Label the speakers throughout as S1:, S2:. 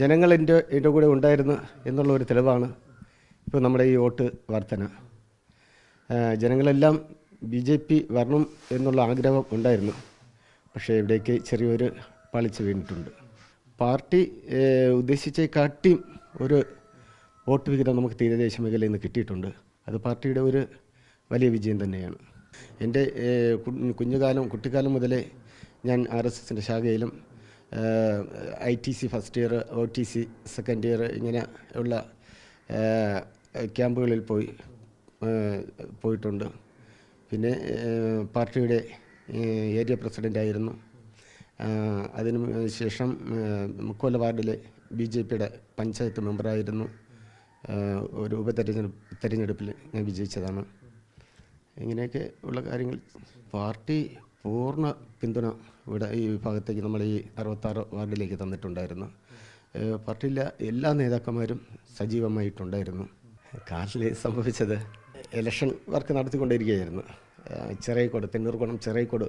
S1: ജനങ്ങൾ എൻ്റെ കൂടെ ഉണ്ടായിരുന്നു എന്നുള്ള ഒരു തെളിവാണ് ഇപ്പോൾ നമ്മുടെ ഈ വോട്ട് വർധന. ജനങ്ങളെല്ലാം BJP വരണം എന്നുള്ള ആഗ്രഹം ഉണ്ടായിരുന്നു. പക്ഷേ ഇവിടേക്ക് ചെറിയൊരു പാളിച്ച വീണിട്ടുണ്ട്. പാർട്ടി ഉദ്ദേശിച്ചേക്കാട്ടിയും ഒരു വോട്ട് വിഹിതം നമുക്ക് തീരദേശ മേഖലയിൽ നിന്ന് കിട്ടിയിട്ടുണ്ട്. അത് പാർട്ടിയുടെ ഒരു വലിയ വിജയം തന്നെയാണ്. എൻ്റെ കുട്ടിക്കാലം മുതലേ ഞാൻ RSSൻ്റെ ശാഖയിലും ITC first year, OTC second year ഇങ്ങനെ ഉള്ള ക്യാമ്പുകളിൽ പോയിട്ടുണ്ട്. പിന്നെ പാർട്ടിയുടെ ഏരിയ പ്രസിഡൻ്റായിരുന്നു. അതിനു ശേഷം മുക്കോല വാർഡിലെ BJPയുടെ പഞ്ചായത്ത് മെമ്പറായിരുന്നു. ഒരു തെരഞ്ഞെടുപ്പിൽ ഞാൻ വിജയിച്ചതാണ്. ഇങ്ങനെയൊക്കെ ഉള്ള കാര്യങ്ങൾ. പാർട്ടി പൂർണ്ണ പിന്തുണ ഇവിടെ ഈ വിഭാഗത്തേക്ക് നമ്മൾ ഈ 66 വാർഡിലേക്ക് തന്നിട്ടുണ്ടായിരുന്നു. പാർട്ടിയിലെ എല്ലാ നേതാക്കന്മാരും സജീവമായിട്ടുണ്ടായിരുന്നു. കാറിൽ സംഭവിച്ചത് ഇലക്ഷൻ വർക്ക് നടത്തിക്കൊണ്ടിരിക്കുകയായിരുന്നു. ചിറയിക്കോട്, തെന്നൂർകുളം ചിറയിക്കോട്,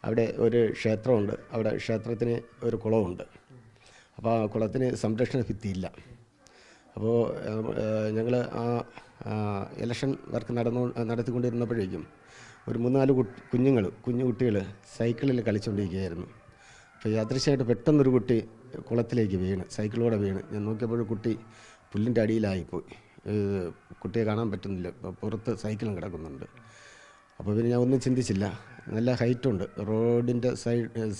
S1: അവിടെ ഒരു ക്ഷേത്രമുണ്ട്. അവിടെ ക്ഷേത്രത്തിന് ഒരു കുളമുണ്ട്. അപ്പോൾ ആ കുളത്തിന് സംരക്ഷണ ഭിത്തിയില്ല. അപ്പോൾ ഞങ്ങൾ ആ ഇലക്ഷൻ വർക്ക് നടത്തിക്കൊണ്ടിരുന്നപ്പോഴേക്കും ഒരു 3-4 കുഞ്ഞു കുട്ടികൾ സൈക്കിളിൽ കളിച്ചുകൊണ്ടിരിക്കുകയായിരുന്നു. അപ്പോൾ യാദൃശ്യമായിട്ട് പെട്ടെന്നൊരു കുട്ടി കുളത്തിലേക്ക് വീണ്, സൈക്കിളോടെ വീണ്. ഞാൻ നോക്കിയപ്പോൾ കുട്ടി പുല്ലിൻ്റെ അടിയിലായിപ്പോയി. കുട്ടിയെ കാണാൻ പറ്റുന്നില്ല, പുറത്ത് സൈക്കിളും കിടക്കുന്നുണ്ട്. അപ്പോൾ പിന്നെ ഞാൻ ഒന്നും ചിന്തിച്ചില്ല. നല്ല ഹൈറ്റുണ്ട്, റോഡിൻ്റെ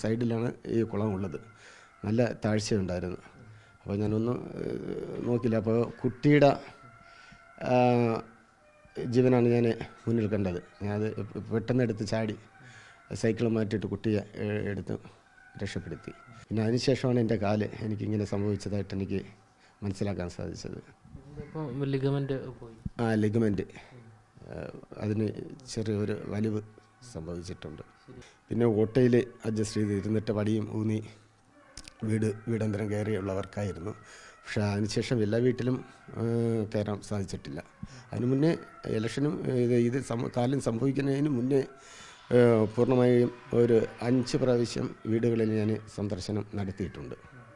S1: സൈഡിലാണ് ഈ കുളമുള്ളത്. നല്ല താഴ്ചയുണ്ടായിരുന്നു. അപ്പോൾ ഞാനൊന്നും നോക്കില്ല. അപ്പോൾ കുട്ടിയുടെ ജീവനാണ് ഞാൻ മുന്നിൽ കണ്ടത്. ഞാനത് പെട്ടെന്ന് എടുത്ത് ചാടി സൈക്കിൾ മാറ്റിയിട്ട് കുട്ടിയെ എടുത്ത് രക്ഷപ്പെടുത്തി. പിന്നെ അതിനുശേഷമാണ് എൻ്റെ കാല് എനിക്കിങ്ങനെ സംഭവിച്ചതായിട്ട് എനിക്ക് മനസ്സിലാക്കാൻ സാധിച്ചത്. ലിഗമെൻറ്റ് അതിന് ചെറിയൊരു വലിവ് സംഭവിച്ചിട്ടുണ്ട്. പിന്നെ ഓട്ടയിൽ അഡ്ജസ്റ്റ് ചെയ്ത് ഇരുന്നിട്ട് വടിയും ഊന്നി വീടന്തരം കയറിയുള്ളവർക്കായിരുന്നു. പക്ഷേ അതിനുശേഷം എല്ലാ വീട്ടിലും കയറാൻ സാധിച്ചിട്ടില്ല. അതിനു മുന്നേ ഇലക്ഷനും ഇത് കാലം സംഭവിക്കുന്നതിന് മുന്നേ പൂർണ്ണമായും ഒരു 5 പ്രാവശ്യം വീടുകളിൽ ഞാൻ സന്ദർശനം നടത്തിയിട്ടുണ്ട്.